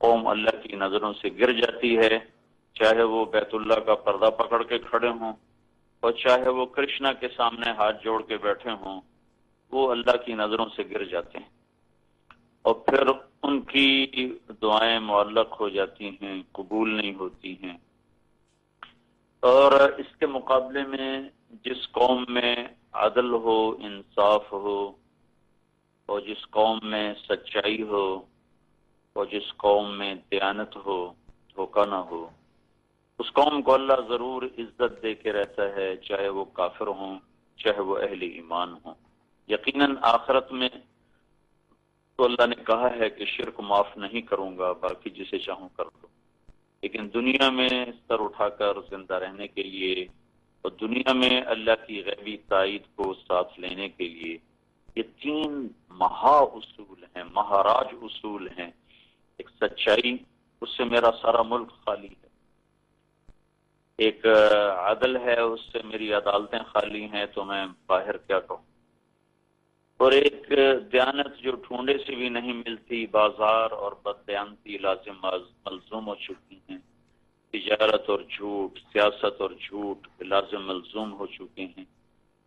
قوم اللہ کی نظروں سے گر جاتی ہے، چاہے وہ بیت اللہ کا پردہ پکڑ کے کھڑے ہوں اور چاہے وہ کرشنا کے سامنے ہاتھ جوڑ کے بیٹھے ہوں، وہ اللہ کی نظروں سے گر جاتے ہیں اور پھر ان کی دعائیں معلق ہو جاتی ہیں، قبول نہیں ہوتی ہیں۔ اور اس کے مقابلے میں جس قوم میں عدل ہو، انصاف ہو، اور جس قوم میں سچائی ہو، اور جس قوم میں دیانت ہو، دھوکہ نہ ہو، اس قوم کو اللہ ضرور عزت دے کے رہتا ہے، چاہے وہ کافر ہوں، چاہے وہ اہل ایمان ہوں۔ یقیناً آخرت میں تو اللہ نے کہا ہے کہ شرک معاف نہیں کروں گا، باقی جسے چاہوں کر دو، لیکن دنیا میں سر اٹھا کر زندہ رہنے کے لیے اور دنیا میں اللہ کی غیبی تائید کو ساتھ لینے کے لیے یہ 3 مہا اصول ہیں، مہاراج اصول ہیں۔ ایک سچائی، اس سے میرا سارا ملک خالی ہے۔ ایک عدل ہے، اس سے میری عدالتیں خالی ہیں، تو میں باہر کیا کہوں۔ اور ایک دیانت جو ڈھونڈے سے بھی نہیں ملتی، بازار اور بددیانتی لازم ملزوم ہو چکی ہیں، تجارت اور جھوٹ، سیاست اور جھوٹ لازم ملزوم ہو چکے ہیں،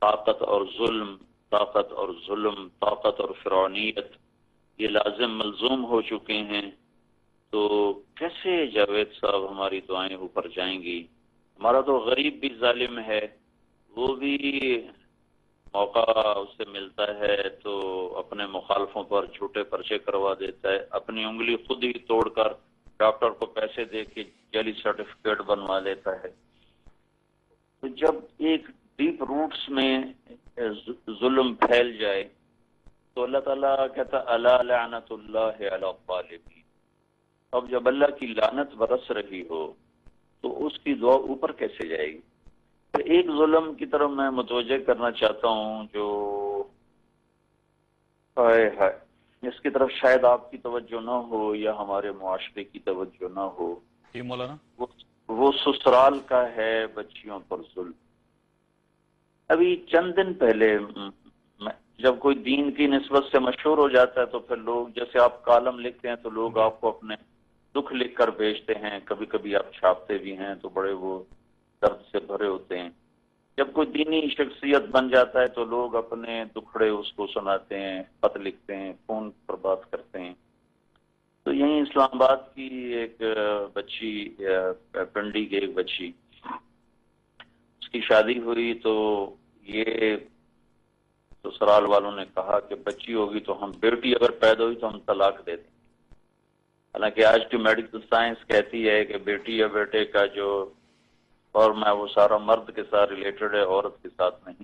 طاقت اور ظلم، طاقت اور ظلم، طاقت اور فرعونیت یہ لازم ملزوم ہو چکے ہیں، تو کیسے جاوید صاحب ہماری دعائیں اوپر جائیں گی؟ ہمارا تو غریب بھی ظالم ہے، وہ بھی موقع اسے ملتا ہے تو اپنے مخالفوں پر جھوٹے پرچے کروا دیتا ہے، اپنی انگلی خود ہی توڑ کر ڈاکٹر کو پیسے دے کے جعلی سرٹیفکیٹ بنوا لیتا ہے۔ تو جب ایک ڈیپ روٹس میں ظلم پھیل جائے تو اللہ تعالیٰ کہتا الا لعنت اللہ علی الظالمین۔ اب جب اللہ کی لعنت برس رہی ہو تو اس کی دعا اوپر کیسے جائے گی؟ ایک ظلم کی طرف میں متوجہ کرنا چاہتا ہوں جو اس کی طرف شاید آپ کی توجہ نہ ہو یا ہمارے معاشرے کی توجہ نہ ہو، جی مولانا۔ وہ سسرال کا ہے بچیوں پر ظلم۔ ابھی چند دن پہلے جب کوئی دین کی نسبت سے مشہور ہو جاتا ہے تو پھر لوگ، جیسے آپ کالم لکھتے ہیں تو لوگ آپ کو اپنے دکھ لکھ کر بھیجتے ہیں، کبھی کبھی آپ چھاپتے بھی ہیں تو بڑے وہ درد سے بھرے ہوتے ہیں۔ جب کوئی دینی شخصیت بن جاتا ہے تو لوگ اپنے دکھڑے اس کو سناتے ہیں، خط لکھتے ہیں، فون پر بات کرتے ہیں۔ تو یہیں اسلام آباد کی ایک بچی، پنڈی کی ایک بچی، اس کی شادی ہوئی تو یہ سسرال والوں نے کہا کہ بچی ہوگی تو ہم، بیٹی اگر پیدا ہوئی تو ہم طلاق دے دیں۔ حالانکہ آج کی میڈیکل سائنس کہتی ہے کہ بیٹی یا بیٹے کا جو اور میں وہ سارا مرد کے ساتھ ریلیٹڈ ہے، عورت کے ساتھ نہیں۔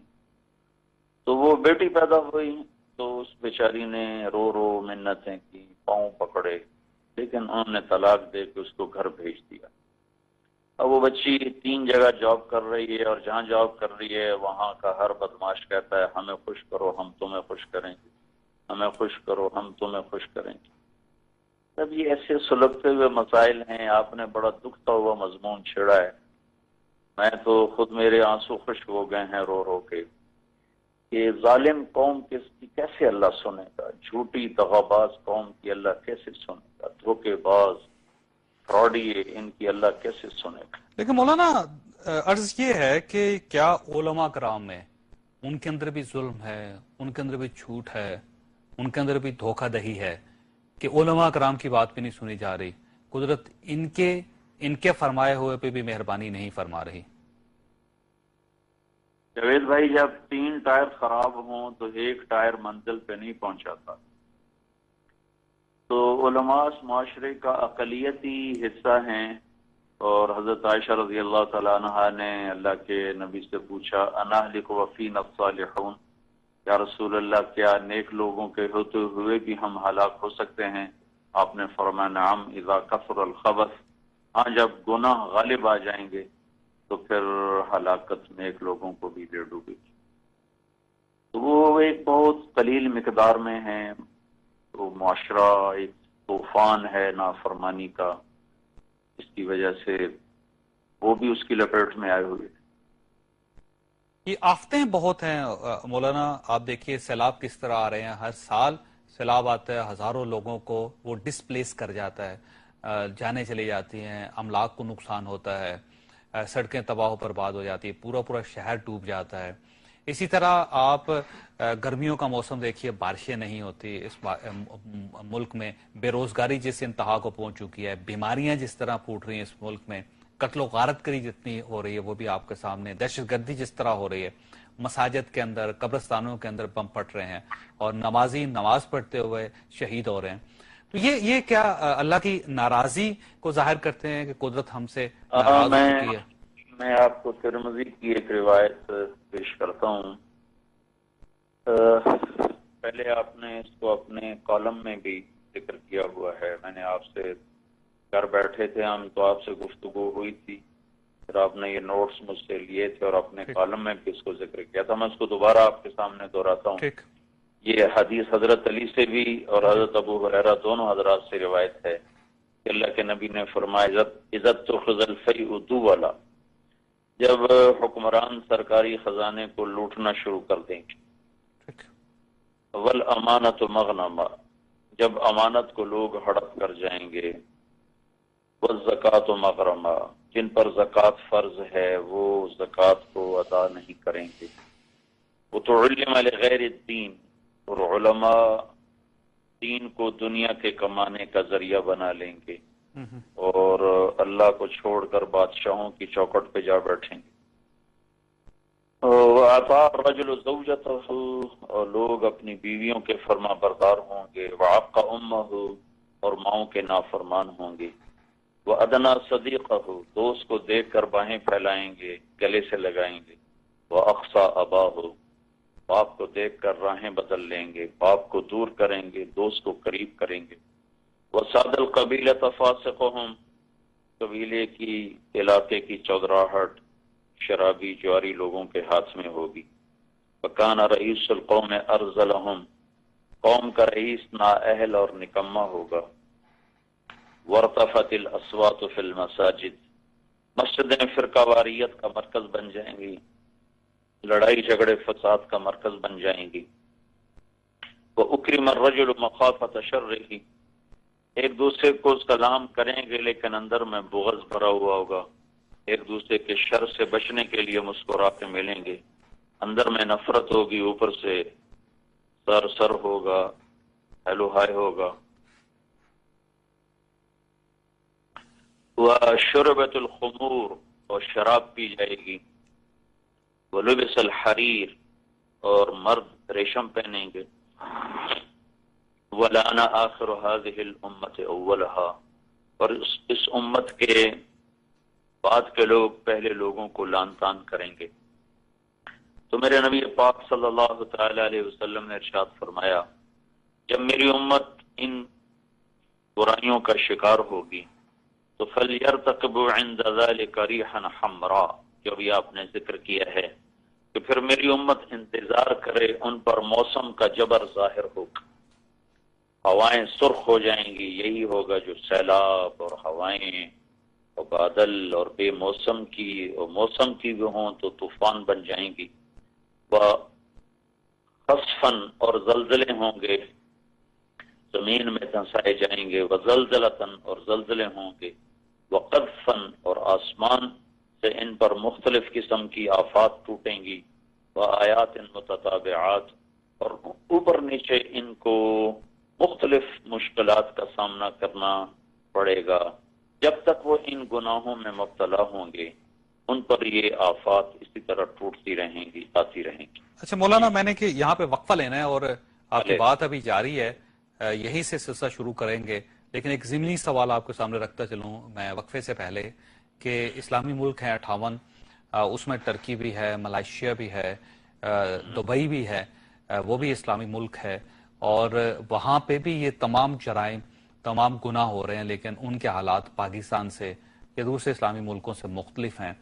تو وہ بیٹی پیدا ہوئی تو اس بیچاری نے رو رو منتیں کی، پاؤں پکڑے، لیکن انہوں نے طلاق دے کے اس کو گھر بھیج دیا۔ اب وہ بچی 3 جگہ جاب کر رہی ہے، اور جہاں جاب کر رہی ہے وہاں کا ہر بدماش کہتا ہے ہمیں خوش کرو ہم تمہیں خوش کریں گے، ہمیں خوش کرو ہم تمہیں خوش کریں گے۔ تب یہ ایسے سلگتے ہوئے مسائل ہیں، آپ نے بڑا دکھتا ہوا مضمون چھیڑا ہے۔ میں تو خود، میرے آنسو خشک ہو گئے ہیں رو رو کے کہ ظالم قوم کی کیسے اللہ سنے گا، جھوٹی دغاباز قوم کی اللہ کیسے سنے گا، دھوکے باز فراڈی ان کی اللہ کیسے سنے گا۔ لیکن مولانا عرض یہ ہے کہ کیا علماء کرام میں ان کے اندر بھی ظلم ہے، ان کے اندر بھی جھوٹ ہے، ان کے اندر بھی دھوکہ دہی ہے کہ علماء کرام کی بات بھی نہیں سنی جا رہی، قدرت ان کے فرمائے ہوئے پہ بھی مہربانی نہیں فرما رہی؟ جاوید بھائی، جب 3 ٹائر خراب ہوں تو ایک ٹائر منزل پہ نہیں پہنچاتا۔ تو علماء اس معاشرے کا اقلیتی حصہ ہیں، اور حضرت عائشہ رضی اللہ تعالیٰ عنہا نے اللہ کے نبی سے پوچھا انہلک وفینا الصالحون، یا رسول اللہ کیا نیک لوگوں کے ہوتے ہوئے بھی ہم ہلاک ہو سکتے ہیں؟ آپ نے فرمایا نعم اذا کثر الخبث، ہاں جب گناہ غالب آ جائیں گے تو پھر ہلاکت نیک لوگوں کو بھی لے ڈوبے گی۔ تو وہ ایک بہت قلیل مقدار میں ہیں، تو معاشرہ ایک طوفان ہے نافرمانی کا، اس کی وجہ سے وہ بھی اس کی لپیٹ میں آئے ہوئے ہیں۔ یہ آفتیں بہت ہیں مولانا، آپ دیکھیے سیلاب کس طرح آ رہے ہیں، ہر سال سیلاب آتا ہے، ہزاروں لوگوں کو وہ ڈسپلیس کر جاتا ہے۔ جانیں چلی جاتی ہیں، املاک کو نقصان ہوتا ہے، سڑکیں تباہ و برباد ہو جاتی ہے، پورا پورا شہر ڈوب جاتا ہے۔ اسی طرح آپ گرمیوں کا موسم دیکھیے، بارشیں نہیں ہوتی اس ملک میں، بے روزگاری جس انتہا کو پہنچ چکی ہے، بیماریاں جس طرح پھوٹ رہی ہیں اس ملک میں، قتل و غارت کری جتنی ہو رہی ہے وہ بھی آپ کے سامنے، دہشت گردی جس طرح ہو رہی ہے، مساجد کے اندر، قبرستانوں کے اندر بم پھٹ رہے ہیں اور نمازی نماز پڑھتے ہوئے شہید ہو رہے ہیں۔ تو یہ کیا اللہ کی ناراضی کو ظاہر کرتے ہیں کہ قدرت ہم سے ناراض ہو چکی ہے؟ میں آپ کو ترمذی کی ایک روایت پیش کرتا ہوں۔ پہلے آپ نے اس کو اپنے کالم میں بھی ذکر کیا ہوا ہے، میں نے آپ سے گھر بیٹھے تھے ہم تو آپ سے گفتگو ہوئی تھی، پھر آپ نے یہ نوٹس مجھ سے لیے تھے اور اپنے کالم میں بھی اس کو ذکر کیا تھا۔ میں اس کو دوبارہ آپ کے سامنے دہراتا ہوں۔ یہ حدیث حضرت علی سے بھی اور حضرت ابو ہریرہ دونوں حضرات سے روایت ہے کہ اللہ کے نبی نے فرمایا عزت تو خزل فی ادو والا، جب حکمران سرکاری خزانے کو لوٹنا شروع کر دیں گے، والامانت مغنما، جب امانت کو لوگ ہڑپ کر جائیں گے، والزکوٰۃ مغرما، جن پر زکوٰۃ فرض ہے وہ زکوٰۃ کو ادا نہیں کریں گے، وتعلم لغیر الدین، اور علماء دین کو دنیا کے کمانے کا ذریعہ بنا لیں گے اور اللہ کو چھوڑ کر بادشاہوں کی چوکٹ پہ جا بیٹھیں گے، وَأَطَاعَ الرَّجُلُ زَوْجَتَهُ، اور لوگ اپنی بیویوں کے فرما بردار ہوں گے، وَعَقَّ أُمَّهُ، اور ماؤں کے نافرمان ہوں گے، وَأَدْنَىٰ صَدِيقَهُ، دوست کو دیکھ کر باہیں پھیلائیں گے، گلے سے لگائیں گے، وَأَقْصَىٰ أَبَاهُ، باپ کو دیکھ کر راہیں بدل لیں گے، باپ کو دور کریں گے، دوست کو قریب کریں گے، وَسَادَ الْقَبِيلَةَ فَاسِقُهُمْ، قبیلے کی علاقے کی چودراہٹ شرابی جواری لوگوں کے ہاتھ میں ہوگی، وَكَانَ رئیس القوم ارذلہم، قوم کا رئیس نااہل اور نکما ہوگا، وارتفعت الاصوات فی المساجد، مسجدیں فرقہ واریت کا مرکز بن جائیں گی، لڑائی جھگڑے فساد کا مرکز بن جائیں گی، وَأُكْرِمَ الرَّجُلُ مَخَافَةَ شَرِّهِ، ایک دوسرے کو سلام کریں گے لیکن اندر میں بغض بھرا ہوا ہوگا، ایک دوسرے کے شر سے بچنے کے لیے مسکرا کے ملیں گے، اندر میں نفرت ہوگی، اوپر سے سر ہوگا، ہیلو ہائے ہوگا، وَشُرْبَتُ الْخُمُورِ، اور شراب پی جائے گی، وَلُبِسَ الْحَرِيرِ، اور مرد ریشم پہنیں گے، وَلَعَنَ آخِرُ هَذِهِ الْأُمَّةِ أَوَّلَهَا، اور اس امت کے بعد کے لوگ پہلے لوگوں کو لعن طعن کریں گے۔ تو میرے نبی پاک صلی اللہ تعالی علیہ وسلم نے ارشاد فرمایا جب میری امت ان برائیوں کا شکار ہوگی تو فَلْيَرْتَقِبُوا عِنْدَ ذَلِكَ رِيحًا حَمْرَاءَ، جو بھی آپ نے ذکر کیا ہے کہ پھر میری امت انتظار کرے ان پر موسم کا جبر ظاہر ہوگا، ہوائیں سرخ ہو جائیں گی، یہی ہوگا جو سیلاب اور ہوائیں اور بادل اور بے موسم کی اور موسم کی بھی ہوں تو طوفان بن جائیں گی، خسفن، اور زلزلے ہوں گے، زمین میں دھنسائے جائیں گے، وزلزلتن، اور زلزلے ہوں گے، وقذفن، اور آسمان سے ان پر مختلف قسم کی آفات ٹوٹیں گی، وآیات متتابعات، اور اوپر نیچے ان کو مختلف مشکلات کا سامنا کرنا پڑے گا، جب تک وہ ان گناہوں میں مبتلا ہوں گے ان پر یہ آفات اسی طرح ٹوٹتی رہیں گی، آتی رہیں گی۔ اچھا مولانا، میں نے کہ یہاں پہ وقفہ لینا ہے اور آپ کی بات ابھی جاری ہے، یہی سے سلسلہ شروع کریں گے، لیکن ایک ضمنی سوال آپ کے سامنے رکھتا چلوں میں وقفے سے پہلے کہ اسلامی ملک ہیں 58، اس میں ترکی بھی ہے، ملائیشیا بھی ہے، دبئی بھی ہے، وہ بھی اسلامی ملک ہے، اور وہاں پہ بھی یہ تمام جرائم، تمام گناہ ہو رہے ہیں، لیکن ان کے حالات پاکستان سے یا دوسرے اسلامی ملکوں سے مختلف ہیں۔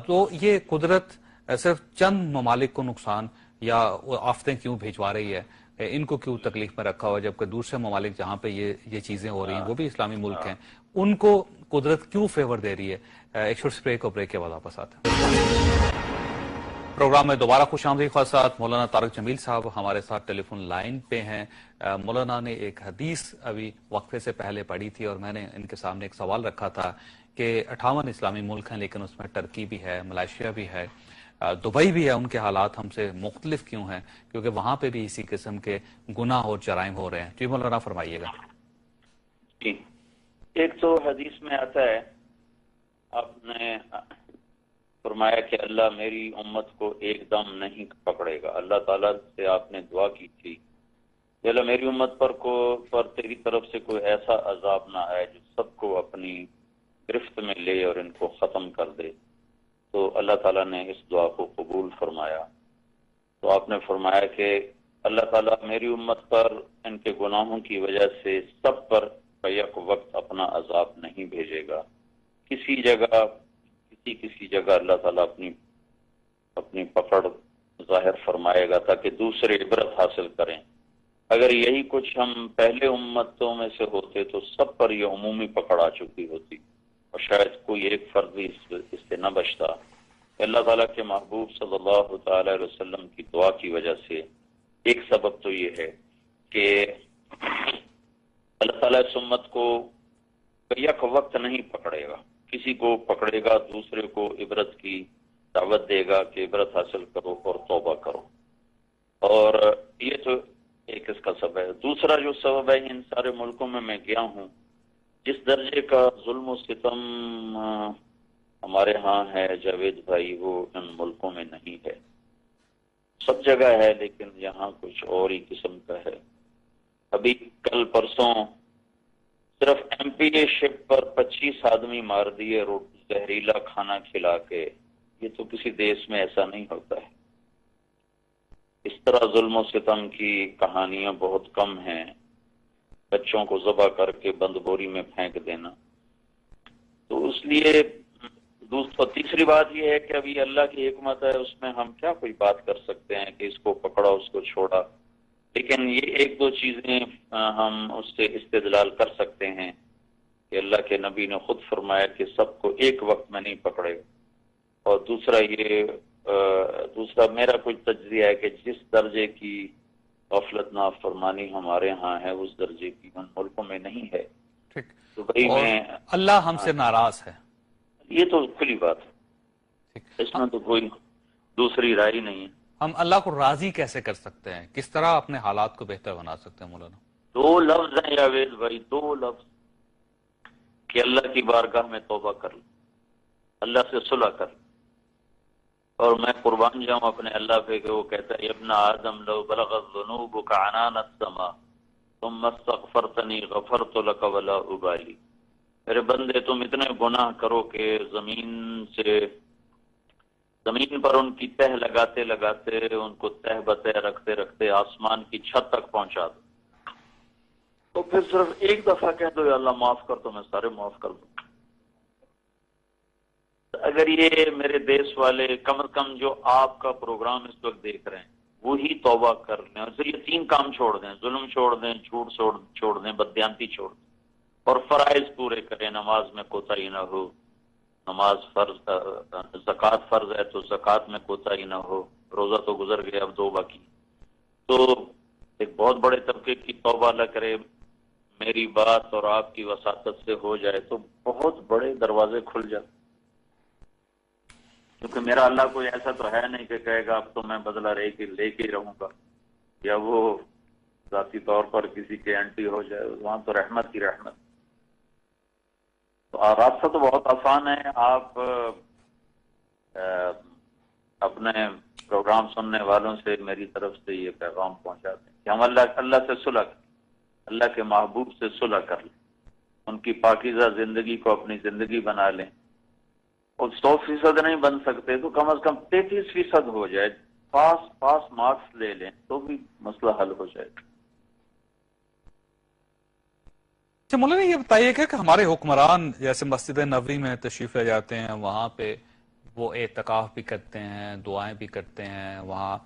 تو یہ قدرت صرف چند ممالک کو نقصان یا آفتیں کیوں بھیجوا رہی ہے، ان کو کیوں تکلیف میں رکھا ہوا، جبکہ دوسرے ممالک جہاں پہ یہ چیزیں ہو رہی ہیں وہ بھی اسلامی ملک ہیں، ان کو قدرت کیوں فیور دے رہی ہے؟ ایک شورٹ بریک اور بریک کے بعد واپس آتے ہیں۔ پروگرام میں دوبارہ خوش آمدید خواہشات. مولانا طارق جمیل صاحب ہمارے ساتھ ٹیلی فون لائن پہ ہیں. مولانا نے ایک حدیث ابھی وقفے سے پہلے پڑھی تھی اور میں نے ان کے سامنے ایک سوال رکھا تھا کہ 58 اسلامی ملک ہیں لیکن اس میں ٹرکی بھی ہے, ملائیشیا بھی ہے, دبئی بھی ہے. ان کے حالات ہم سے مختلف کیوں ہیں؟ کیونکہ وہاں پہ بھی اسی قسم کے گناہ اور جرائم ہو رہے ہیں. جی مولانا فرمائیے گا. جی, ایک تو حدیث میں آتا ہے, آپ نے فرمایا کہ اللہ میری امت کو ایک دم نہیں پکڑے گا. اللہ تعالیٰ سے آپ نے دعا کی تھی کہ اللہ میری امت پر تیری طرف سے کوئی ایسا عذاب نہ آئے جو سب کو اپنی گرفت میں لے اور ان کو ختم کر دے. تو اللہ تعالیٰ نے اس دعا کو قبول فرمایا. تو آپ نے فرمایا کہ اللہ تعالیٰ میری امت پر ان کے گناہوں کی وجہ سے سب پر بیک وقت اپنا عذاب نہیں بھیجے گا. کسی جگہ اللہ تعالیٰ اپنی پکڑ ظاہر فرمائے گا تاکہ دوسرے عبرت حاصل کریں. اگر یہی کچھ ہم پہلے امتوں میں سے ہوتے تو سب پر یہ عمومی پکڑ آ چکی ہوتی اور شاید کوئی ایک فرد بھی اس سے نہ بچتا. اللہ تعالیٰ کے محبوب صلی اللہ تعالی علیہ وسلم کی دعا کی وجہ سے ایک سبب تو یہ ہے کہ اللہ تعالیٰ اس امت کو یک وقت نہیں پکڑے گا. کسی کو پکڑے گا, دوسرے کو عبرت کی دعوت دے گا کہ عبرت حاصل کرو اور توبہ کرو. اور یہ تو ایک اس کا سبب ہے. دوسرا جو سبب ہے, ان سارے ملکوں میں گیا ہوں, جس درجے کا ظلم و ستم ہمارے ہاں ہے جاوید بھائی, وہ ان ملکوں میں نہیں ہے. سب جگہ ہے لیکن یہاں کچھ اور ہی قسم کا ہے. ابھی کل پرسوں صرف ایم پی اے شپ پر 25 آدمی مار دیے زہریلا کھانا کھلا کے. یہ تو کسی دیش میں ایسا نہیں ہوتا ہے. اس طرح ظلم و ستم کی کہانیاں بہت کم ہیں. بچوں کو ذبح کر کے بند بوری میں پھینک دینا. تو اس لیے تیسری بات یہ ہے کہ ابھی اللہ کی حکمت ہے, اس میں ہم کیا کوئی بات کر سکتے ہیں کہ اس کو پکڑا اس کو چھوڑا. لیکن یہ ایک دو چیزیں ہم اس سے استدلال کر سکتے ہیں کہ اللہ کے نبی نے خود فرمایا کہ سب کو ایک وقت میں نہیں پکڑے. اور دوسرا میرا کچھ تجزیہ ہے کہ جس درجے کی غفلت نافرمانی ہمارے ہاں ہے اس درجے کی ان ملکوں میں نہیں ہے. دبئی میں اللہ ہم سے ناراض ہے, یہ تو کھلی بات ہے, اس میں تو کوئی دوسری رائے نہیں ہے. ہم اللہ کو راضی کیسے کر سکتے ہیں؟ کس طرح اپنے حالات کو بہتر بنا سکتے ہیں مولانا؟ 2 لفظ ہیں جاوید بھائی, 2 لفظ کہ اللہ کی بارگاہ میں توبہ کر لیں, اللہ سے صلح کر لیں. اور میں قربان جاؤں اپنے اللہ پہ کہ وہ کہتا ہے ابن آدم لو بلغت ذنوبک عنان السماء ثم استغفرتنی غفرت لک ولا ابالی. میرے بندے تم اتنے گناہ کرو کہ زمین پر ان کی تہ لگاتے لگاتے ان کو تہ بتہ رکھتے رکھتے آسمان کی چھت تک پہنچا دو, تو پھر صرف ایک دفعہ کہہ دو یا اللہ معاف کر دو, میں سارے معاف کر دوں. اگر یہ میرے دیش والے کم از کم جو آپ کا پروگرام اس وقت دیکھ رہے ہیں وہی توبہ کر لیں اور یہ 3 کام چھوڑ دیں, ظلم چھوڑ دیں, جھوٹ چھوڑ دیں, بددیانتی چھوڑ دیں اور فرائض پورے کریں. نماز میں کوتاہی نہ ہو, نماز فرض, زکوٰۃ فرض ہے تو زکوٰۃ میں کوتاہی نہ ہو. روزہ تو گزر گیا, اب 2 باقی. تو ایک بہت بڑے طبقے کی توبہ اللہ کرے میری بات اور آپ کی وساطت سے ہو جائے تو بہت بڑے دروازے کھل جاتے. کیونکہ میرا اللہ کوئی ایسا تو ہے نہیں کہ کہے گا اب تو میں بدلہ لے کے ہی رہوں گا, یا وہ ذاتی طور پر کسی کے اینٹی ہو جائے. وہاں تو رحمت کی رحمت. تو راستہ تو بہت آسان ہے. آپ اپنے پروگرام سننے والوں سے میری طرف سے یہ پیغام پہنچا دیں کہ ہم اللہ سے صلح کریں, اللہ کے محبوب سے صلح کر لیں, ان کی پاکیزہ زندگی کو اپنی زندگی بنا لیں. اور 100% نہیں بن سکتے تو کم از کم 33% ہو جائے, پاس مارکس لے لیں تو بھی مسئلہ حل ہو جائے. اچھا مولانا یہ بتائیے کہ ہمارے حکمران جیسے مسجد نبوی میں تشریف لے جاتے ہیں, وہاں پہ وہ اعتکاف بھی کرتے ہیں, دعائیں بھی کرتے ہیں, وہاں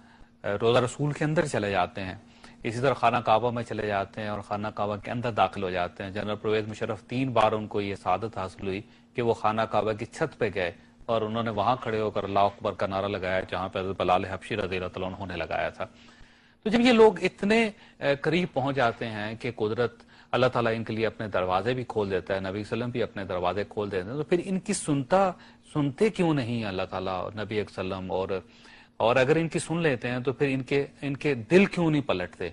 روزہ رسول کے اندر چلے جاتے ہیں, اسی طرح خانہ کعبہ میں چلے جاتے ہیں اور خانہ کعبہ کے اندر داخل ہو جاتے ہیں. جنرل پرویز مشرف 3 بار ان کو یہ سعادت حاصل ہوئی کہ وہ خانہ کعبہ کی چھت پہ گئے اور انہوں نے وہاں کھڑے ہو کر اللہ اکبر کا نعرہ لگایا جہاں پہ حضرت بلال حبشی رضی اللہ عنہ نے لگایا تھا. تو جب یہ لوگ اتنے قریب پہنچ جاتے ہیں کہ قدرت اللہ تعالیٰ ان کے لیے اپنے دروازے بھی کھول دیتا ہے, نبی صلی اللہ علیہ وسلم بھی اپنے دروازے کھول دیتے ہیں, تو پھر ان کی سنتے کیوں نہیں اللہ تعالیٰ اور نبی صلی اللہ علیہ وسلم, اور اگر ان کی سن لیتے ہیں تو پھر ان کے دل کیوں نہیں پلٹتے,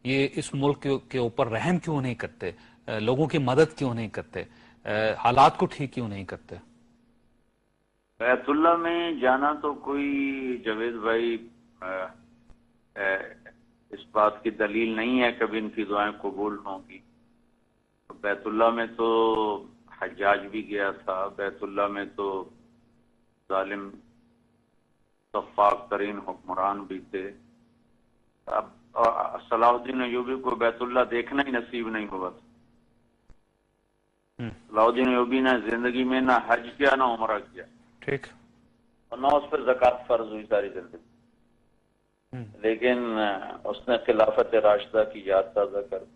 یہ اس ملک کے اوپر رحم کیوں نہیں کرتے, لوگوں کی مدد کیوں نہیں کرتے, حالات کو ٹھیک کیوں نہیں کرتے؟ بیت اللہ میں جانا تو کوئی جاوید بھائی اس بات کی دلیل نہیں ہے کبھی ان کی دعائیں قبول ہوں گی. بیت اللہ میں تو حجاج بھی گیا تھا, بیت اللہ میں تو ظالم صفاق ترین حکمران بھی تھے. اب صلاح الدین ایوبی کو بیت اللہ دیکھنا ہی نصیب نہیں ہوا تھا. صلاح الدین ایوبی نے زندگی میں نہ حج کیا نہ عمرہ کیا, ٹھیک, اور نہ اس پر زکوٰۃ فرض ہوئی ساری زندگی, لیکن اس نے خلافت راشدہ کی یاد تازہ کر دی.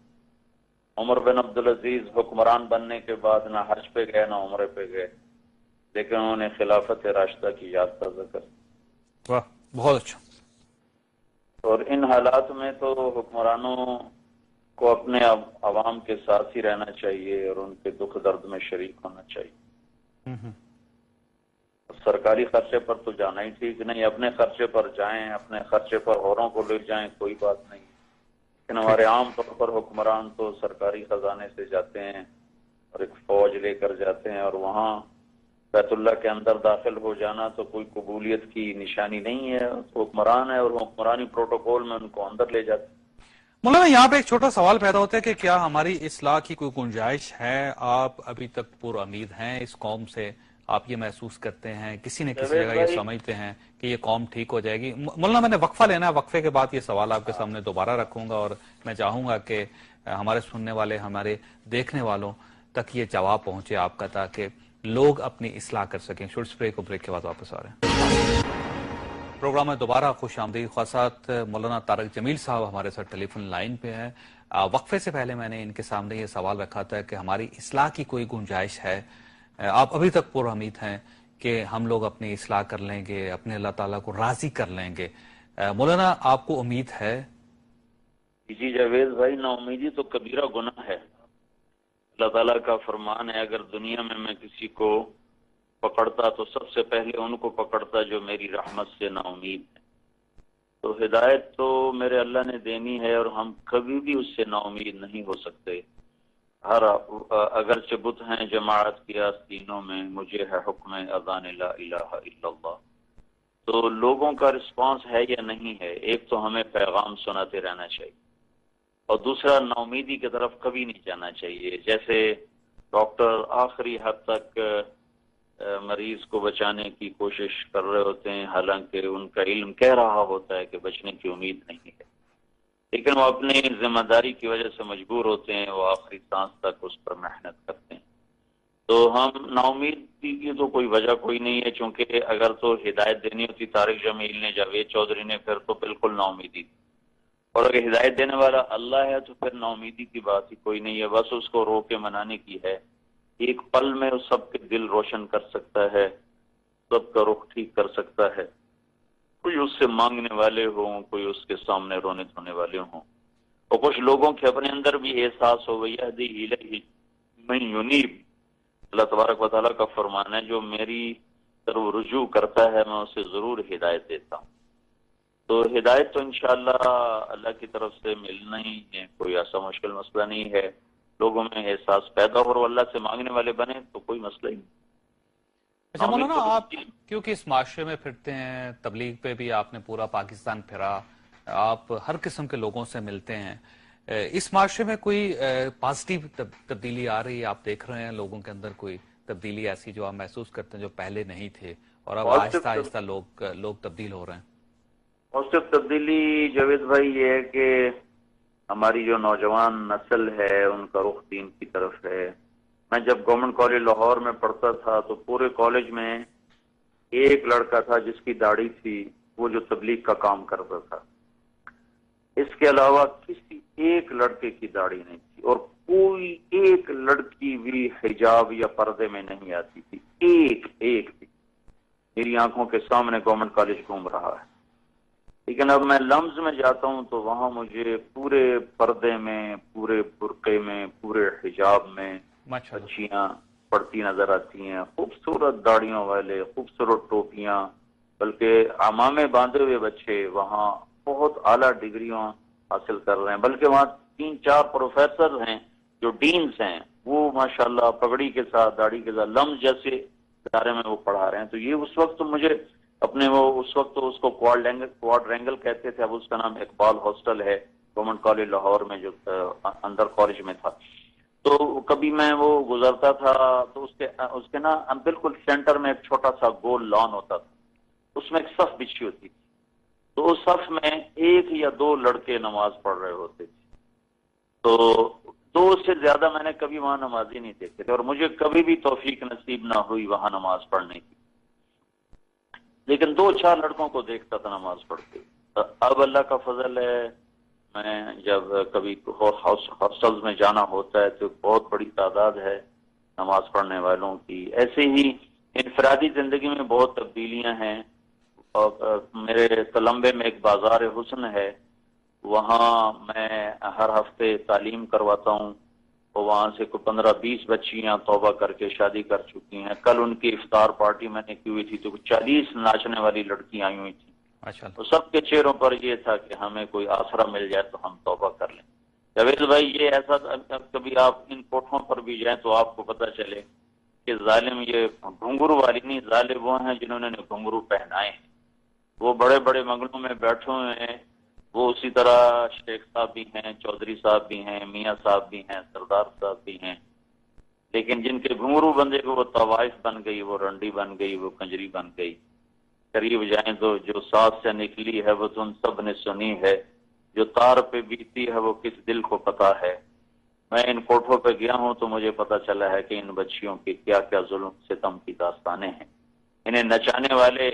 عمر بن عبدالعزیز حکمران بننے کے بعد نہ حج پہ گئے نہ عمرے پہ گئے, لیکن انہوں نے خلافت راشدہ کی یاد تازہ کر دی. واہ, بہت اچھا. اور ان حالات میں تو حکمرانوں کو اپنے عوام کے ساتھ ہی رہنا چاہیے اور ان کے دکھ درد میں شریک ہونا چاہیے. سرکاری خرچے پر تو جانا ہی ٹھیک نہیں, اپنے خرچے پر جائیں, اپنے خرچے پر اوروں کو لے جائیں, کوئی بات نہیں. لیکن ہمارے عام طور پر حکمران تو سرکاری خزانے سے جاتے ہیں اور ایک فوج لے کر جاتے ہیں, اور وہاں بیت اللہ کے اندر داخل ہو جانا تو کوئی قبولیت کی نشانی نہیں ہے. حکمران ہے اور حکمرانی پروٹوکول میں ان کو اندر لے جاتے ہیں. مولانا یہاں پہ ایک چھوٹا سوال پیدا ہوتا ہے کہ کیا ہماری اصلاح کی کوئی گنجائش ہے؟ آپ ابھی تک پر امید ہیں اس قوم سے؟ آپ یہ محسوس کرتے ہیں, کسی نہ کسی جگہ یہ سمجھتے ہیں کہ یہ قوم ٹھیک ہو جائے گی؟ مولانا میں نے وقفہ لینا ہے, وقفے کے بعد یہ سوال آپ کے سامنے دوبارہ رکھوں گا, اور میں چاہوں گا کہ ہمارے سننے والے, ہمارے دیکھنے والوں تک یہ جواب پہنچے آپ کا, تاکہ لوگ اپنی اصلاح کر سکیں. شورٹس بریک کو, بریک کے بعد واپس آ رہے ہیں. پروگرام میں دوبارہ خوش آمدید. خاصات مولانا طارق جمیل صاحب ہمارے ساتھ ٹیلی فون لائن پہ ہیں. وقفے سے پہلے میں نے ان کے سامنے یہ سوال رکھا تھا کہ ہماری اصلاح کی کوئی گنجائش ہے؟ آپ ابھی تک پر امید ہیں کہ ہم لوگ اپنی اصلاح کر لیں گے, اپنے اللہ تعالیٰ کو راضی کر لیں گے؟ مولانا آپ کو امید ہے؟ جی جاوید بھائی, نا امیدی تو کبیرہ گناہ ہے. اللہ تعالیٰ کا فرمان ہے, اگر دنیا میں کسی کو پکڑتا تو سب سے پہلے ان کو پکڑتا جو میری رحمت سے نا امید ہے. تو ہدایت تو میرے اللہ نے دینی ہے, اور ہم کبھی بھی اس سے نا امید نہیں ہو سکتے. اگرچہ بت ہیں جماعت کی آستینوں میں, مجھے ہے حکم اذان لا الہ الا اللہ. تو لوگوں کا رسپانس ہے یا نہیں ہے؟ ایک تو ہمیں پیغام سناتے رہنا چاہیے, اور دوسرا نا امیدی کی طرف کبھی نہیں جانا چاہیے. جیسے ڈاکٹر آخری حد تک مریض کو بچانے کی کوشش کر رہے ہوتے ہیں, حالانکہ ان کا علم کہہ رہا ہوتا ہے کہ بچنے کی امید نہیں ہے, لیکن وہ اپنی ذمہ داری کی وجہ سے مجبور ہوتے ہیں, وہ آخری سانس تک اس پر محنت کرتے ہیں. تو ہم نا امیدی کی تو کوئی وجہ کوئی نہیں ہے, چونکہ اگر تو ہدایت دینی ہوتی طارق جمیل نے, جاوید چودھری نے, پھر تو بالکل نا امیدی تھی. اور اگر ہدایت دینے والا اللہ ہے تو پھر نا امیدی کی بات ہی کوئی نہیں ہے. بس اس کو رو کے منانے کی ہے. ایک پل میں اس سب کے دل روشن کر سکتا ہے, سب کا رخ ٹھیک کر سکتا ہے. کوئی اس سے مانگنے والے ہوں, کوئی اس کے سامنے رونے دھونے والے ہوں, اور کچھ لوگوں کے اپنے اندر بھی احساس ہو گئی ہے من ینیب. اللہ تبارک و تعالیٰ کا فرمان ہے, جو میری طرف رجوع کرتا ہے میں اسے ضرور ہدایت دیتا ہوں. تو ہدایت تو انشاءاللہ اللہ کی طرف سے ملنا ہی ہے, کوئی ایسا مشکل مسئلہ نہیں ہے. لوگوں میں احساس پیدا ہو اور اللہ سے مانگنے والے بنے تو کوئی مسئلہ ہی نہیں. اچھا مولانا, آپ کیونکہ اس معاشرے میں پھرتے ہیں, تبلیغ پہ بھی آپ نے پورا پاکستان پھرا, آپ ہر قسم کے لوگوں سے ملتے ہیں, اس معاشرے میں کوئی پازیٹیو تبدیلی آ رہی ہے؟ آپ دیکھ رہے ہیں لوگوں کے اندر کوئی تبدیلی ایسی جو آپ محسوس کرتے ہیں جو پہلے نہیں تھے, اور اب آہستہ آہستہ لوگ تبدیل ہو رہے ہیں؟ پازیٹیو تبدیلی جاوید بھائی یہ ہے کہ ہماری جو نوجوان نسل ہے ان کا رخ دین کی طرف ہے. میں جب گورنمنٹ کالج لاہور میں پڑھتا تھا تو پورے کالج میں ایک لڑکا تھا جس کی داڑھی تھی, وہ جو تبلیغ کا کام کرتا تھا. اس کے علاوہ کسی ایک لڑکے کی داڑھی نہیں تھی, اور کوئی ایک لڑکی بھی حجاب یا پردے میں نہیں آتی تھی, ایک تھی. میری آنکھوں کے سامنے گورنمنٹ کالج گھوم رہا ہے، لیکن اب میں لمز میں جاتا ہوں تو وہاں مجھے پورے پردے میں، پورے برقعے میں، پورے حجاب میں ماشاءاللہ. بچیاں پڑھتی نظر آتی ہیں، خوبصورت داڑیوں والے، خوبصورت ٹوپیاں، بلکہ عمامے باندھے ہوئے بچے وہاں بہت اعلیٰ ڈگریاں حاصل کر رہے ہیں، بلکہ وہاں 3-4 پروفیسر ہیں جو ڈینز ہیں، وہ ماشاءاللہ پگڑی کے ساتھ، داڑھی کے ساتھ، لمز جیسے ادارے میں وہ پڑھا رہے ہیں. تو یہ اس وقت مجھے اپنے اس وقت اس کو کوارڈرینگل کہتے تھے، اب اس کا نام اقبال ہاسٹل ہے، گورنمنٹ کالج لاہور میں جو اندر کالج میں تھا. تو کبھی میں وہ گزرتا تھا تو اس کے نا بالکل سینٹر میں ایک چھوٹا سا گول لان ہوتا تھا، اس میں ایک صف بچھی ہوتی تھی، تو اس صف میں 1 یا 2 لڑکے نماز پڑھ رہے ہوتے تھے. تو 2 سے زیادہ میں نے کبھی وہاں نمازی نہیں دیکھے تھے، اور مجھے کبھی بھی توفیق نصیب نہ ہوئی وہاں نماز پڑھنے کی، لیکن 2-4 لڑکوں کو دیکھتا تھا نماز پڑھتے. اب اللہ کا فضل ہے، میں جب کبھی ہاسٹلز میں جانا ہوتا ہے تو بہت بڑی تعداد ہے نماز پڑھنے والوں کی. ایسے ہی انفرادی زندگی میں بہت تبدیلیاں ہیں. اور میرے تلمبے میں ایک بازار حسن ہے، وہاں میں ہر ہفتے تعلیم کرواتا ہوں، اور وہاں سے کوئی 15-20 بچیاں توبہ کر کے شادی کر چکی ہیں. کل ان کی افطار پارٹی میں نے کی ہوئی تھی تو 40 ناچنے والی لڑکیاں آئی ہوئی تھیں، ماشاءاللہ. تو سب کے چہروں پر یہ تھا کہ ہمیں کوئی آسرا مل جائے تو ہم توبہ کر لیں. جاوید بھائی، یہ ایسا کبھی آپ ان کوٹھوں پر بھی جائیں تو آپ کو پتہ چلے کہ ظالم یہ گھنگرو والی نہیں، ظالم وہ ہیں جنہوں نے گھنگرو پہنائے ہیں. وہ بڑے بڑے منگلوں میں بیٹھے ہوئے ہیں، وہ اسی طرح شیخ صاحب بھی ہیں، چودھری صاحب بھی ہیں، میاں صاحب بھی ہیں، سردار صاحب بھی ہیں، لیکن جن کے گھنگرو بندے کو وہ طوائف بن گئی، وہ رنڈی بن گئی، وہ کنجری بن گئی. قریب جائیں تو جو ساتھ سے نکلی ہے وہ تم سب نے سنی ہے، جو تار پہ بیتی ہے وہ کس دل کو پتا ہے. میں ان کوٹھوں پہ گیا ہوں تو مجھے پتا چلا ہے کہ ان بچیوں کی کیا کیا ظلم ستم کی داستانیں ہیں. انہیں نچانے والے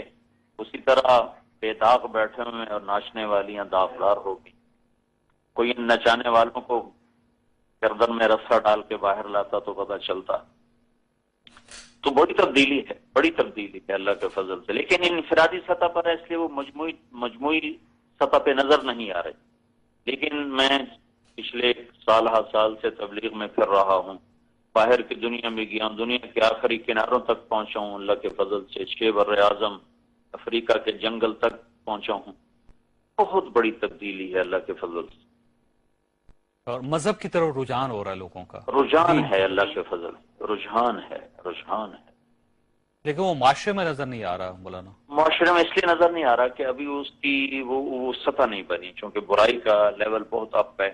اسی طرح بے داغ بیٹھے ہوئے اور ناچنے والیاں داغدار ہو گئی. کوئی ان نچانے والوں کو گردن میں رسا ڈال کے باہر لاتا تو پتا چلتا. تو بڑی تبدیلی ہے، بڑی تبدیلی ہے اللہ کے فضل سے، لیکن انفرادی سطح پر ہے اس لیے وہ مجموعی سطح پہ نظر نہیں آ رہی. لیکن میں پچھلے سال سے تبلیغ میں پھر رہا ہوں، باہر کی دنیا میں گیا ہوں، دنیا کے آخری کناروں تک پہنچا ہوں اللہ کے فضل سے، 6 بر اعظم افریقہ کے جنگل تک پہنچا ہوں. بہت بڑی تبدیلی ہے اللہ کے فضل سے. اور مذہب کی طرف رجحان ہو رہا ہے لوگوں کا، رجحان ہے اللہ کے فضل، رجحان ہے، رجحان ہے. لیکن وہ معاشرے میں نظر نہیں آ رہا مولانا. معاشرے میں اس لیے نظر نہیں آ رہا کہ ابھی اس کی وہ سطح نہیں بنی، چونکہ برائی کا لیول بہت اپ ہے.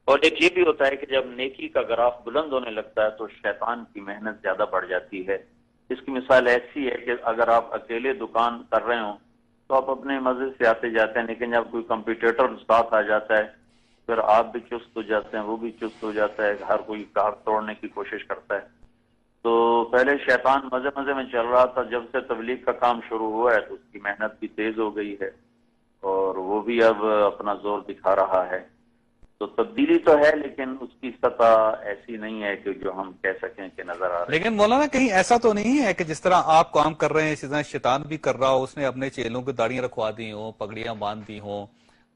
اور ایک یہ بھی ہوتا ہے کہ جب نیکی کا گراف بلند ہونے لگتا ہے تو شیطان کی محنت زیادہ بڑھ جاتی ہے. اس کی مثال ایسی ہے کہ اگر آپ اکیلے دکان کر رہے ہوں تو آپ اپنے مزے سے آتے جاتے ہیں، لیکن جب کوئی کمپیٹیٹر ساتھ آ جاتا ہے پھر آپ بھی چست ہو جاتے ہیں، وہ بھی چست ہو جاتا ہے، ہر کوئی گاہک توڑنے کی کوشش کرتا ہے. تو پہلے شیطان مزے مزے میں چل رہا تھا، جب سے تبلیغ کا کام شروع ہوا ہے تو اس کی محنت بھی تیز ہو گئی ہے اور وہ بھی اب اپنا زور دکھا رہا ہے. تو تبدیلی تو ہے لیکن اس کی سطح ایسی نہیں ہے کہ جو ہم کہہ سکیں کہ نظر آ رہی ہے. لیکن مولانا کہیں ایسا تو نہیں ہے کہ جس طرح آپ کام کر رہے ہیں اسی طرح شیطان بھی کر رہا ہو، اس نے اپنے چیلوں کو داڑیاں رکھوا دی ہوں، پگڑیاں باندھ دی ہوں،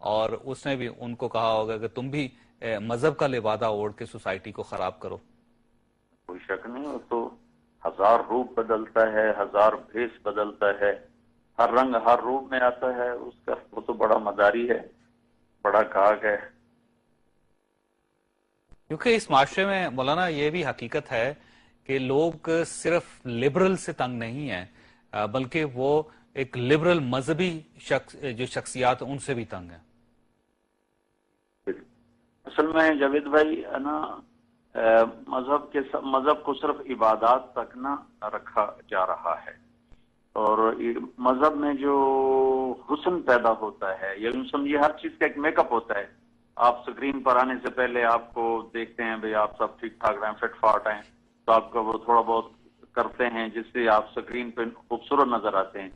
اور اس نے بھی ان کو کہا ہوگا کہ تم بھی مذہب کا لبادہ اوڑھ کے سوسائٹی کو خراب کرو. کوئی شک نہیں، وہ تو 1000 روپ بدلتا ہے، 1000 بھیس بدلتا ہے، ہر رنگ ہر روپ میں آتا ہے اس کا. وہ تو بڑا مداری ہے، بڑا کاغ ہے. کیونکہ اس معاشرے میں مولانا یہ بھی حقیقت ہے کہ لوگ صرف لبرل سے تنگ نہیں ہیں، بلکہ وہ ایک لبرل مذہبی جو شخصیات ان سے بھی تنگ ہیں. اصل میں جاوید بھائی نا، مذہب کو صرف عبادات تک نہ رکھا جا رہا ہے، اور مذہب میں جو حسن پیدا ہوتا ہے، یا یوں سمجھیے ہر چیز کا ایک میک اپ ہوتا ہے. آپ سکرین پر آنے سے پہلے آپ کو دیکھتے ہیں بھئی آپ سب ٹھیک ٹھاک رہیں، فٹ فاٹ ہیں، تو آپ کا وہ تھوڑا بہت کرتے ہیں جس سے آپ سکرین پہ خوبصورت نظر آتے ہیں.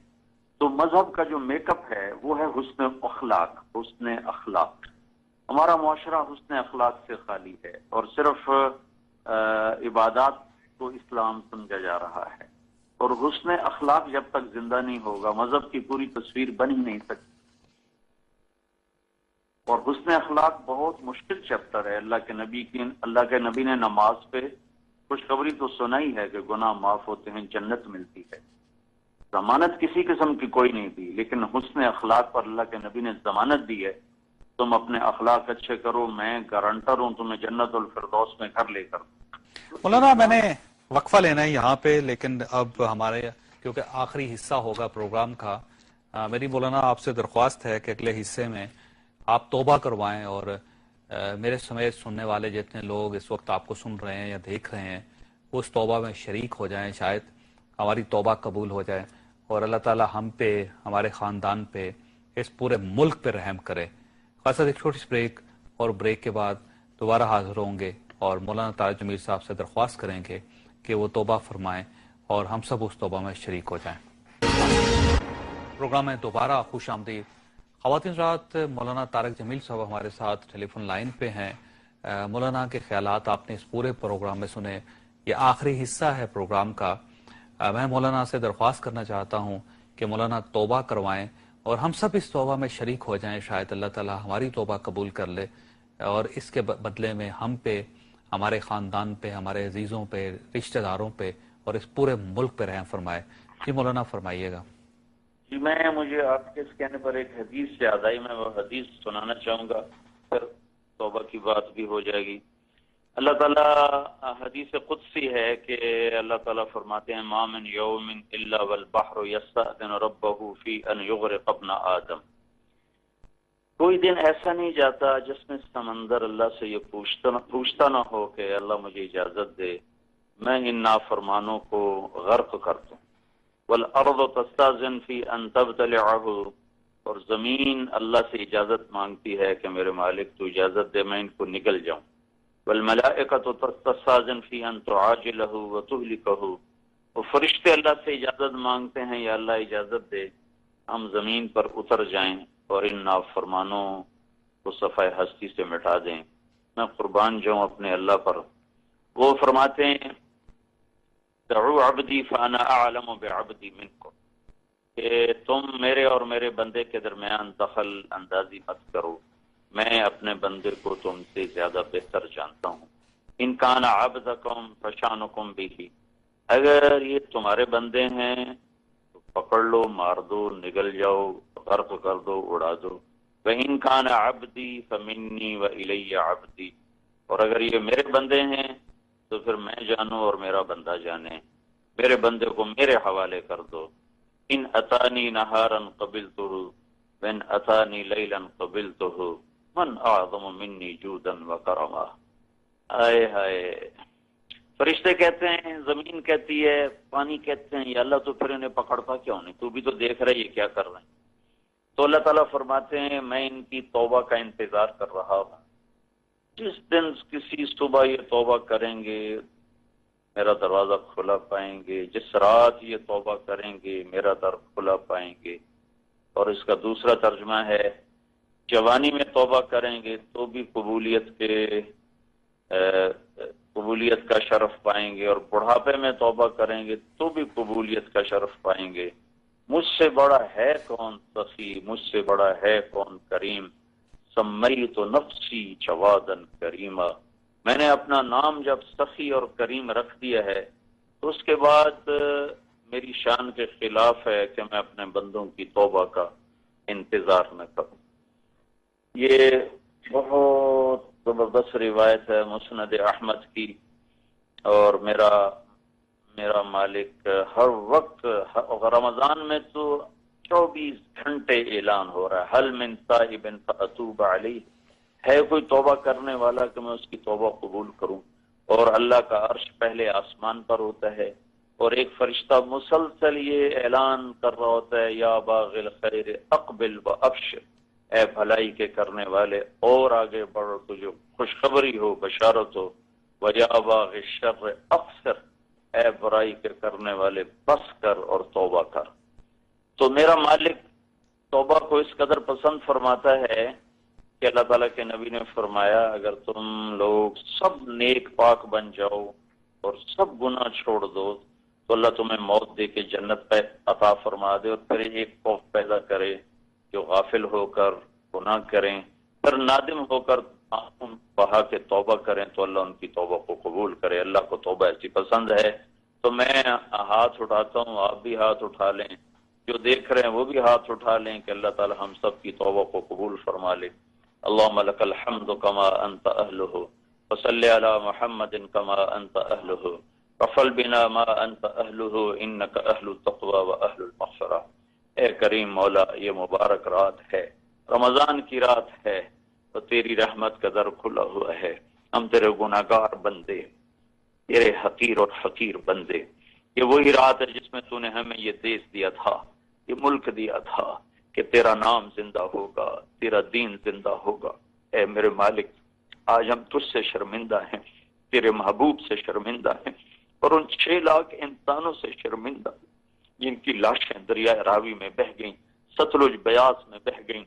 تو مذہب کا جو میک اپ ہے وہ ہے حسن اخلاق. حسن اخلاق، ہمارا معاشرہ حسن اخلاق سے خالی ہے اور صرف عبادات کو اسلام سمجھا جا رہا ہے. اور حسن اخلاق جب تک زندہ نہیں ہوگا مذہب کی پوری تصویر بن ہی نہیں سکتی. اور حسن اخلاق بہت مشکل چیپٹر ہے. اللہ کے نبی نے نماز پہ خوشخبری تو سنائی ہے کہ گناہ معاف ہوتے ہیں، جنت ملتی ہے. ضمانت کسی قسم کی کوئی نہیں دی، لیکن حسن اخلاق پر اللہ کے نبی نے ضمانت دی ہے. تم اپنے اخلاق اچھے کرو، میں گارنٹر ہوں تمہیں جنت الفردوس میں گھر لے کر. مولانا میں نے وقفہ لینا ہے یہاں پہ، لیکن اب ہمارے کیونکہ آخری حصہ ہوگا پروگرام کا، میری مولانا آپ سے درخواست ہے کہ اگلے حصے میں آپ توبہ کروائیں، اور میرے سمیت سننے والے جتنے لوگ اس وقت آپ کو سن رہے ہیں یا دیکھ رہے ہیں وہ اس توبہ میں شریک ہو جائیں، شاید ہماری توبہ قبول ہو جائے اور اللہ تعالی ہم پہ، ہمارے خاندان پہ، اس پورے ملک پہ رحم کرے. خاصا ایک چھوٹی سی بریک، اور بریک کے بعد دوبارہ حاضر ہوں گے اور مولانا طارق جمیل صاحب سے درخواست کریں گے کہ وہ توبہ فرمائیں اور ہم سب اس توبہ میں شریک ہو جائیں. پروگرام میں دوبارہ خوش آمدید. خواتین رات مولانا طارق جمیل صاحب ہمارے ساتھ ٹیلی فون لائن پہ ہیں. مولانا کے خیالات آپ نے اس پورے پروگرام میں سنے، یہ آخری حصہ ہے پروگرام کا. میں مولانا سے درخواست کرنا چاہتا ہوں کہ مولانا توبہ کروائیں اور ہم سب اس توبہ میں شریک ہو جائیں. شاید اللہ تعالی ہماری توبہ قبول کر لے اور اس کے بدلے میں ہم پہ، ہمارے خاندان پہ، ہمارے عزیزوں پہ، رشتہ داروں پہ اور اس پورے ملک پہ رحم فرمائے. جی مولانا فرمائیے گا. جی مجھے آپ کے اس کہنے پر ایک حدیث یاد آئی، میں وہ حدیث سنانا چاہوں گا، پھر توبہ کی بات بھی ہو جائے گی. اللہ تعالیٰ حدیث قدسی ہے کہ اللہ تعالیٰ فرماتے ہیں ما من یوم الا والبحر یستأذن ربہ فی ان یغرق ابن آدم. کوئی دن ایسا نہیں جاتا جس میں سمندر اللہ سے یہ پوچھتا نہ ہو کہ اللہ مجھے اجازت دے میں ان نافرمانوں کو غرق کر دوں. والارض تستاذن فی ان تبتلعہ، اور زمین اللہ سے اجازت مانگتی ہے کہ میرے مالک تو اجازت دے میں ان کو نگل جاؤں. والملائکۃ تستاذن فی ان تعاجلہ وتہلکہ، اور فرشتے اللہ سے اجازت مانگتے ہیں یا اللہ اجازت دے ہم زمین پر اتر جائیں اور ان نافرمانوں کو صفحہ ہستی سے مٹا دیں. میں قربان جاؤں اپنے اللہ پر. وہ فرماتے ہیں دعو عبدی فانا اعلم بعبدی منکم، کہ تم میرے اور میرے بندے کے درمیان دخل اندازی مت کرو، میں اپنے بندے کو تم سے زیادہ بہتر جانتا ہوں. ان کان عبدکم فشانکم بہ، اگر یہ تمہارے بندے ہیں تو پکڑ لو، مار دو، نگل جاؤ، غرق کر دو، اڑا دو. وَإِن كَانَ عَبْدِي فَمِنِّي وَإِلَيَّ عَبْدِي، اور اگر یہ میرے بندے ہیں تو پھر میں جانوں اور میرا بندہ جانے، میرے بندے کو میرے حوالے کر دو. ان اتانی نہارا قبلتہ وان اتانی لیلا قبلتہ من اعظم منی جودا وکرما. آئے ہائے، فرشتے کہتے ہیں، زمین کہتی ہے، پانی کہتے ہیں یا اللہ تو پھر انہیں پکڑتا کیوں نہیں، تو بھی تو دیکھ رہے یہ کیا کر رہے ہیں. تو اللہ تعالیٰ فرماتے ہیں میں ان کی توبہ کا انتظار کر رہا ہوں. جس دن کسی صبح یہ توبہ کریں گے میرا دروازہ کھلا پائیں گے، جس رات یہ توبہ کریں گے میرا در کھلا پائیں گے. اور اس کا دوسرا ترجمہ ہے جوانی میں توبہ کریں گے تو بھی قبولیت کا شرف پائیں گے، اور بڑھاپے میں توبہ کریں گے تو بھی قبولیت کا شرف پائیں گے. مجھ سے بڑا ہے کون سخی، مجھ سے بڑا ہے کون کریم، سمیت نفسی جوادا کریما. میں نے اپنا نام جب سخی اور کریم رکھ دیا ہے تو اس کے بعد میری شان کے خلاف ہے کہ میں اپنے بندوں کی توبہ کا انتظار نہ کروں. یہ بہت زبردست روایت ہے مسند احمد کی، اور میرا مالک ہر وقت رمضان میں تو 24 گھنٹے اعلان ہو رہا ہے حل من تائب فاتوب علیہ، ہے کوئی توبہ کرنے والا کہ میں اس کی توبہ قبول کروں. اور اللہ کا عرش پہلے آسمان پر ہوتا ہے اور ایک فرشتہ مسلسل یہ اعلان کر رہا ہوتا ہے یا باغ الخیر اقبل و ابشر، اے بھلائی کے کرنے والے اور آگے بڑھو، تجھے خوشخبری ہو، بشارت ہو. وَيَا بَاغِ الشَّرِّ اقصر، اے برائی کے کرنے والے بس کر اور توبہ کر. تو میرا مالک توبہ کو اس قدر پسند فرماتا ہے کہ اللہ تعالیٰ کے نبی نے فرمایا اگر تم لوگ سب نیک پاک بن جاؤ اور سب گناہ چھوڑ دو تو اللہ تمہیں موت دے کے جنت پہ عطا فرما دے، اور پھر ایک خوف پیدا کرے جو غافل ہو کر گناہ کریں، پھر نادم ہو کر بہا کے توبہ کریں تو اللہ ان کی توبہ کو قبول کرے۔ اللہ کو توبہ ایسی پسند ہے۔ تو میں ہاتھ اٹھاتا ہوں، آپ بھی ہاتھ اٹھا لیں، جو دیکھ رہے ہیں وہ بھی ہاتھ اٹھا لیں کہ اللہ تعالی ہم سب کی توبہ کو قبول فرما لے۔ اللہم لک الحمد کما انت اہلہ، وصلی علی محمد کما انت اہلہ، وفل بنا ما انت اہلہ انک اہل التقوی و اہل المغفرہ۔ اے کریم مولا، یہ مبارک رات ہے، رمضان کی رات ہے، تو تیری رحمت کا در کھلا ہوا ہے۔ ہم تیرے گناہگار بندے، تیرے حقیر اور فقیر بندے۔ یہ وہی رات ہے جس میں تو نے ہمیں یہ دیش دیا تھا، یہ ملک دیا تھا کہ تیرا نام زندہ ہوگا، تیرا دین زندہ ہوگا۔ اے میرے مالک، آج ہم تجھ سے شرمندہ ہیں، تیرے محبوب سے شرمندہ ہیں، اور ان 6 لاکھ انسانوں سے شرمندہ جن کی لاشیں دریائے راوی میں بہہ گئیں، ستلج بیاس میں بہہ گئیں،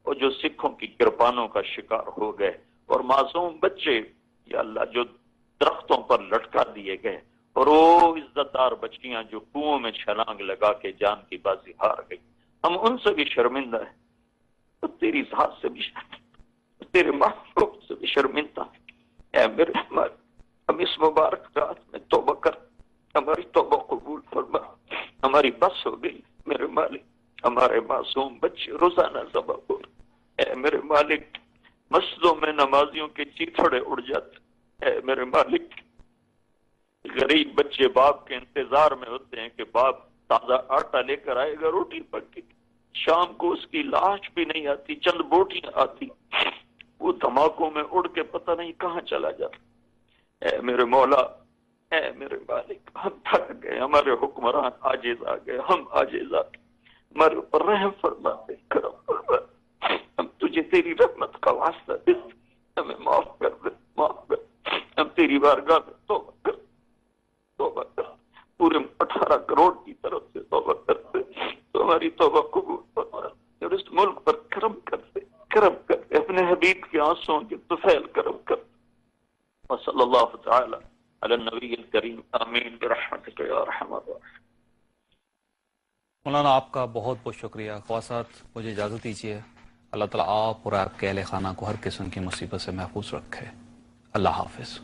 اور جو سکھوں کی گرپانوں کا شکار ہو گئے، اور معصوم بچے یا اللہ جو درختوں پر لٹکا دیے گئے، اور وہ عزت دار بچیاں جو کنووں میں چھلانگ لگا کے جان کی بازی ہار گئی۔ ہم ان سے بھی شرمندہ ہیں، تو تیری ذات سے بھی شرمندہ، تیرے محبوب سے بھی شرمندہ ہیں۔ اے میرے مالک، ہم اس مبارک رات میں توبہ کر، ہماری توبہ قبول فرما۔ ہماری بس ہو گئی میرے مالک، ہمارے معصوم بچے روزانہ ذبح ہو رہے۔ اے میرے مالک، مسجدوں میں نمازیوں کے چیتھڑے اڑ جاتے۔ اے میرے مالک، غریب بچے باپ کے انتظار میں ہوتے ہیں کہ باپ تازہ آٹا لے کر آئے گا، روٹی پکی، شام کو اس کی لاش بھی نہیں آتی، چند بوٹیاں آتی، وہ دھماکوں میں اڑ کے پتہ نہیں کہاں چلا جاتا۔ اے میرے مولا، اے میرے مالک، ہم تھک گئے، ہمارے حکمران عاجز آ گئے، ہم عاجز آ گئے، ہمارے اوپر رحم فرما دے، کرم فرما دے۔ ہم تجھے تیری رحمت کا واسطہ دیتے، ہمیں معاف کر دے، معاف کر دے۔ ہم تیری بارگاہ میں توبہ کر، توبہ کر، پورے 18 کروڑ کی طرف سے توبہ کرتے، تو ہماری توبہ قبول فرما، اور اس ملک پر کرم کر دے، کرم کر دے، اپنے حبیب کے آنسوں کے طفیل کرم کر دے۔ وصلی اللہ تعالی علی النبی الکریم، آمین برحمتک یا ارحم الراحمین۔ مولانا آپ کا بہت بہت شکریہ۔ خواصات مجھے اجازت دیجیے۔ اللہ تعالیٰ آپ اور آپ کے اہل خانہ کو ہر قسم کی مصیبت سے محفوظ رکھے۔ اللہ حافظ۔